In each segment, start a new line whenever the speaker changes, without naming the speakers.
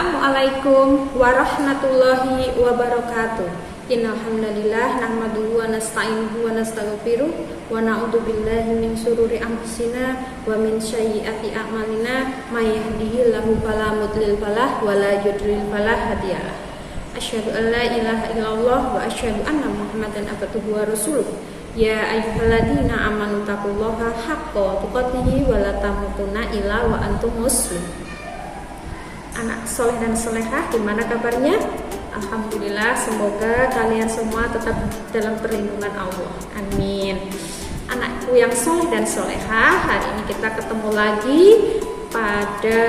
Assalamualaikum warahmatullahi wabarakatuh. Innal hamdalillah nahmaduhu wa nasta'inuhu wa nastaghfiruh wa na'udzu billahi min syururi anfusina wa min sayyiati a'malina may yahdihillahu fala mudhill lahu wa la yudhlil fala hadiyalah. Asyhadu an la ilaha illallah wa asyhadu anna Muhammadan abduhu wa rasuluh. Ya ayyuhalladzina amanu taqullaha haqqa tuqatih wa la tamutunna illa wa antum muslimun. Anak soleh dan solehah, gimana kabarnya? Alhamdulillah, semoga kalian semua tetap dalam perlindungan Allah. Amin. Anakku yang soleh dan solehah, hari ini kita ketemu lagi pada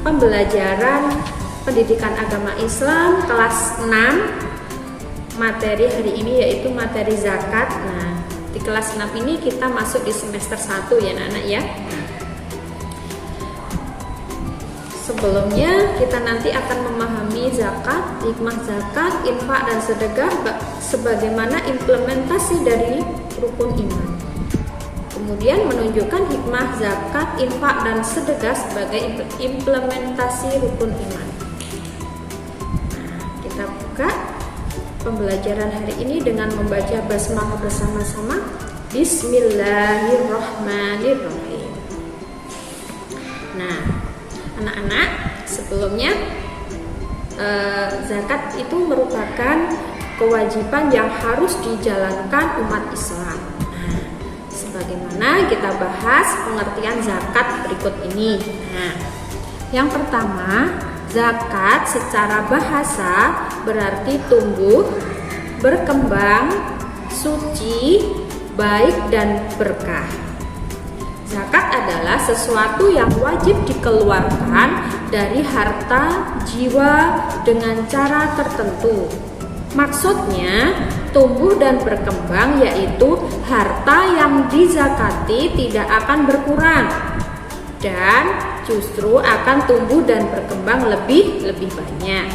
pembelajaran pendidikan agama Islam kelas 6. Materi hari ini yaitu materi zakat. Nah, di kelas 6 ini kita masuk di semester 1 ya anak-anak ya. Sebelumnya kita nanti akan memahami zakat, hikmah zakat, infak dan sedekah sebagaimana implementasi dari rukun iman. Kemudian menunjukkan hikmah zakat, infak dan sedekah sebagai implementasi rukun iman. Nah, kita buka pembelajaran hari ini dengan membaca basmalah bersama-sama. Bismillahirrahmanirrahim. Nah, anak-anak, sebelumnya zakat itu merupakan kewajiban yang harus dijalankan umat Islam. Nah, sebagaimana kita bahas pengertian zakat berikut ini. Nah, yang pertama, zakat secara bahasa berarti tumbuh, berkembang, suci, baik dan berkah. Zakat adalah sesuatu yang wajib dikeluarkan dari harta jiwa dengan cara tertentu. Maksudnya, tumbuh dan berkembang yaitu harta yang dizakati tidak akan berkurang dan justru akan tumbuh dan berkembang lebih banyak.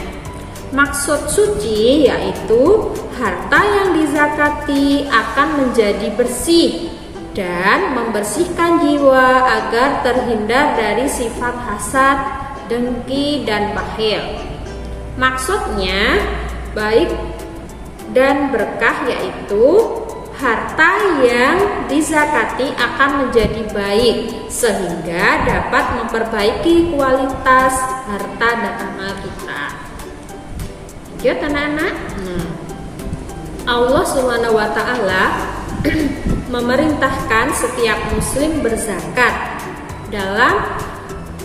Maksud suci yaitu harta yang dizakati akan menjadi bersih dan membersihkan jiwa agar terhindar dari sifat hasad, dengki, dan bakhil. Maksudnya, baik dan berkah yaitu harta yang dizakati akan menjadi baik sehingga dapat memperbaiki kualitas harta dan amal kita. Lanjut anak-anak. Allah Subhanahu wa ta'ala memerintahkan setiap muslim berzakat dalam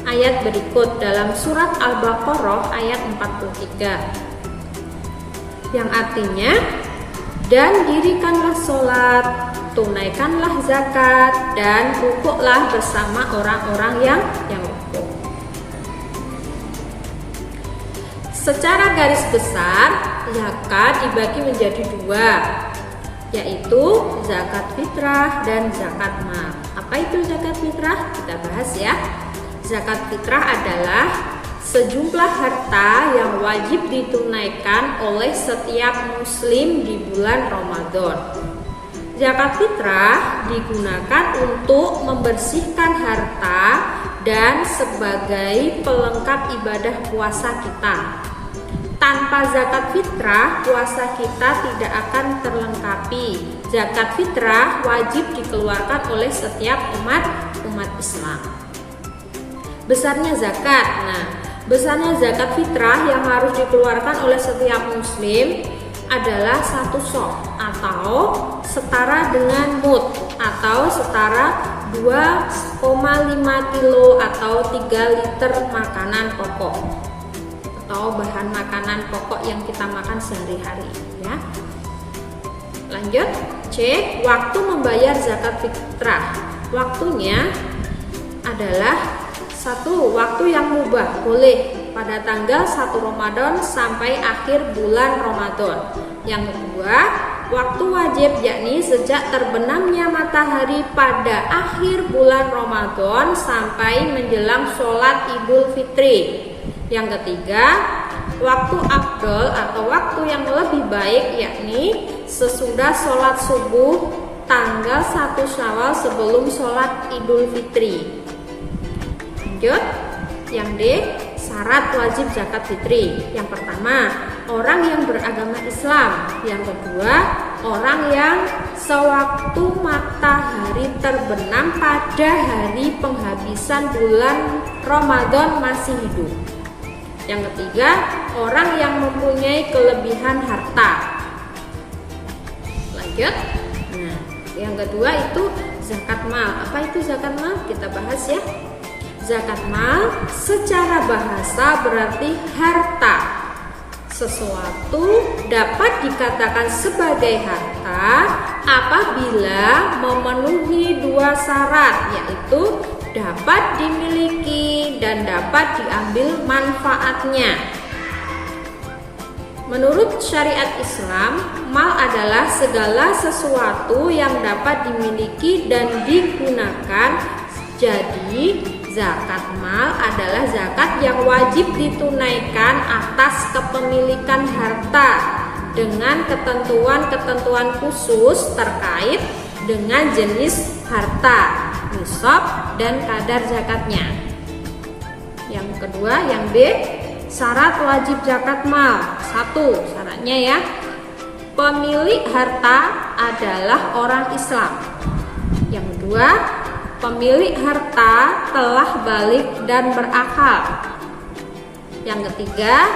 ayat berikut dalam surat Al-Baqarah ayat 43 yang artinya, dan dirikanlah sholat, tunaikanlah zakat dan rukuklah bersama orang-orang yang rukuk. Secara garis besar, zakat dibagi menjadi dua, yaitu zakat fitrah dan zakat mal. Apa itu zakat fitrah? Kita bahas ya. Zakat fitrah adalah sejumlah harta yang wajib ditunaikan oleh setiap muslim di bulan Ramadan. Zakat fitrah digunakan untuk membersihkan harta dan sebagai pelengkap ibadah puasa kita. Tanpa zakat fitrah, puasa kita tidak akan terlengkapi. Zakat fitrah wajib dikeluarkan oleh setiap umat Islam. Besarnya zakat. Nah, besarnya zakat fitrah yang harus dikeluarkan oleh setiap muslim adalah 1 sok atau setara dengan mud atau setara 2,5 kilo atau 3 liter makanan pokok atau bahan makanan pokok yang kita makan sehari-hari ya. Lanjut, C. Waktu membayar zakat fitrah. Waktunya adalah 1. Waktu yang mubah, boleh pada tanggal 1 Ramadan sampai akhir bulan Ramadan. Yang kedua, waktu wajib yakni sejak terbenamnya matahari pada akhir bulan Ramadan sampai menjelang sholat Idul Fitri. Yang ketiga, waktu afdol atau waktu yang lebih baik yakni sesudah sholat subuh tanggal 1 Syawal sebelum sholat Idul Fitri. Lanjut, yang D, syarat wajib zakat fitri. Yang pertama, orang yang beragama Islam. Yang kedua, orang yang sewaktu matahari terbenam pada hari penghabisan bulan Ramadan masih hidup. Yang ketiga, orang yang mempunyai kelebihan harta. Lanjut. Nah, yang kedua itu zakat mal. Apa itu zakat mal? Kita bahas ya. Zakat mal secara bahasa berarti harta. Sesuatu dapat dikatakan sebagai harta apabila memenuhi dua syarat, yaitu dapat dimiliki dan dapat diambil manfaatnya. Menurut syariat Islam, mal adalah segala sesuatu yang dapat dimiliki dan digunakan. Jadi, zakat mal adalah zakat yang wajib ditunaikan atas kepemilikan harta dengan ketentuan-ketentuan khusus terkait dengan jenis harta, nisab dan kadar zakatnya. Yang kedua, yang B, syarat wajib zakat mal. 1, syaratnya ya, pemilik harta adalah orang Islam. Yang kedua, pemilik harta telah balik dan berakal. Yang ketiga,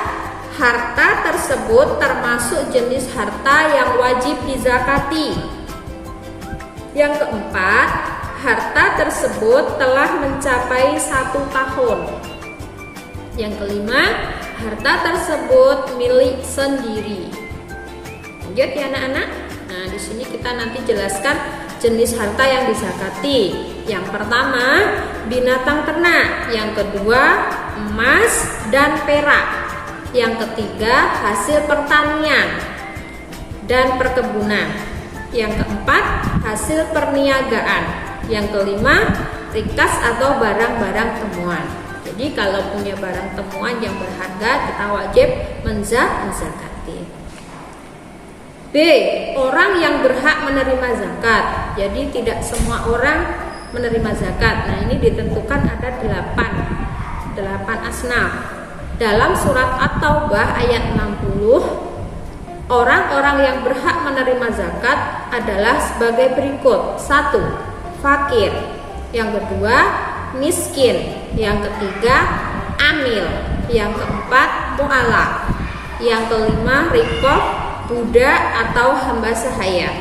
harta tersebut termasuk jenis harta yang wajib dizakati. Yang keempat, harta tersebut telah mencapai 1 tahun. Yang kelima, harta tersebut milik sendiri. Lanjut ya anak-anak. Nah, di sini kita nanti jelaskan jenis harta yang dizakati. Yang pertama, binatang ternak. Yang kedua, emas dan perak. Yang ketiga, hasil pertanian dan perkebunan. Yang keempat, hasil perniagaan. Yang kelima, rikas atau barang-barang temuan. Jadi kalau punya barang temuan yang berharga, kita wajib menzakati. B, orang yang berhak menerima zakat. Jadi tidak semua orang menerima zakat. Nah, ini ditentukan ada 8 asnaf. Dalam surat At-Taubah ayat 60, orang-orang yang berhak menerima zakat adalah sebagai berikut. 1, fakir. Yang kedua, miskin. Yang ketiga, amil. Yang keempat, mu'alaf. Yang kelima, riqab, budak atau hamba sahaya.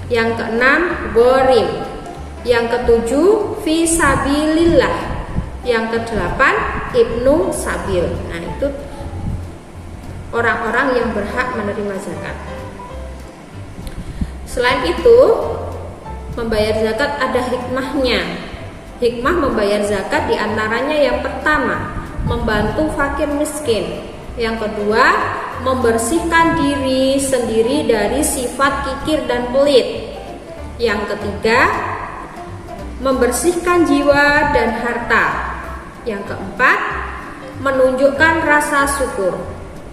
Yang keenam, gharim. Yang ketujuh, fisabilillah. Yang kedelapan, ibnu sabil. Nah, itu orang-orang yang berhak menerima zakat. Selain itu, membayar zakat ada hikmahnya. Hikmah membayar zakat diantaranya yang pertama, membantu fakir miskin. Yang kedua, membersihkan diri sendiri dari sifat kikir dan pelit. Yang ketiga, membersihkan jiwa dan harta. Yang keempat, menunjukkan rasa syukur.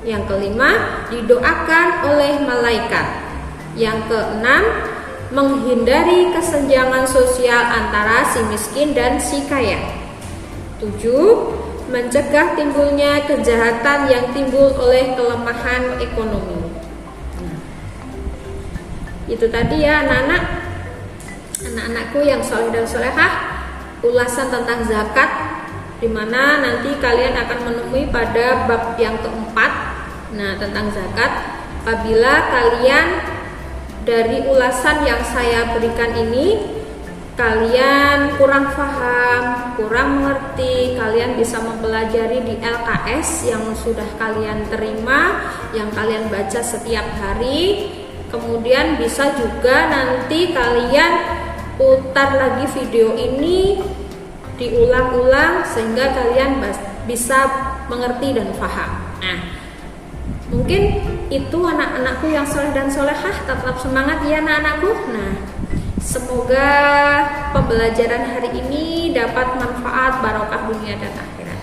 Yang kelima, didoakan oleh malaikat. Yang keenam, menghindari kesenjangan sosial antara si miskin dan si kaya. 7, mencegah timbulnya kejahatan yang timbul oleh kelemahan ekonomi. Itu tadi ya anak-anakku yang soleh dan solehah, ulasan tentang zakat, dimana nanti kalian akan menemui pada bab yang keempat. Nah, tentang zakat, apabila kalian dari ulasan yang saya berikan ini kalian kurang paham, kurang mengerti, kalian bisa mempelajari di LKS yang sudah kalian terima, yang kalian baca setiap hari. Kemudian bisa juga nanti kalian putar lagi video ini, diulang-ulang sehingga kalian bisa mengerti dan paham. Nah, mungkin itu anak-anakku yang soleh dan solehah, tetap semangat ya anak-anakku. Nah, semoga pembelajaran hari ini dapat manfaat barokah dunia dan akhirat.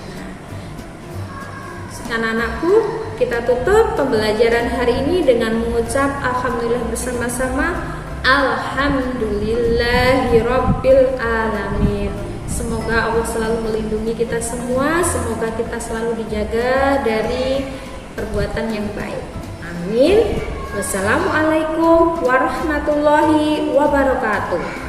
Anak-anakku, kita tutup pembelajaran hari ini dengan mengucap alhamdulillah bersama-sama. Alhamdulillahirabbil alamin. Semoga Allah selalu melindungi kita semua, semoga kita selalu dijaga dari perbuatan yang baik. Amin. Wassalamualaikum warahmatullahi wabarakatuh.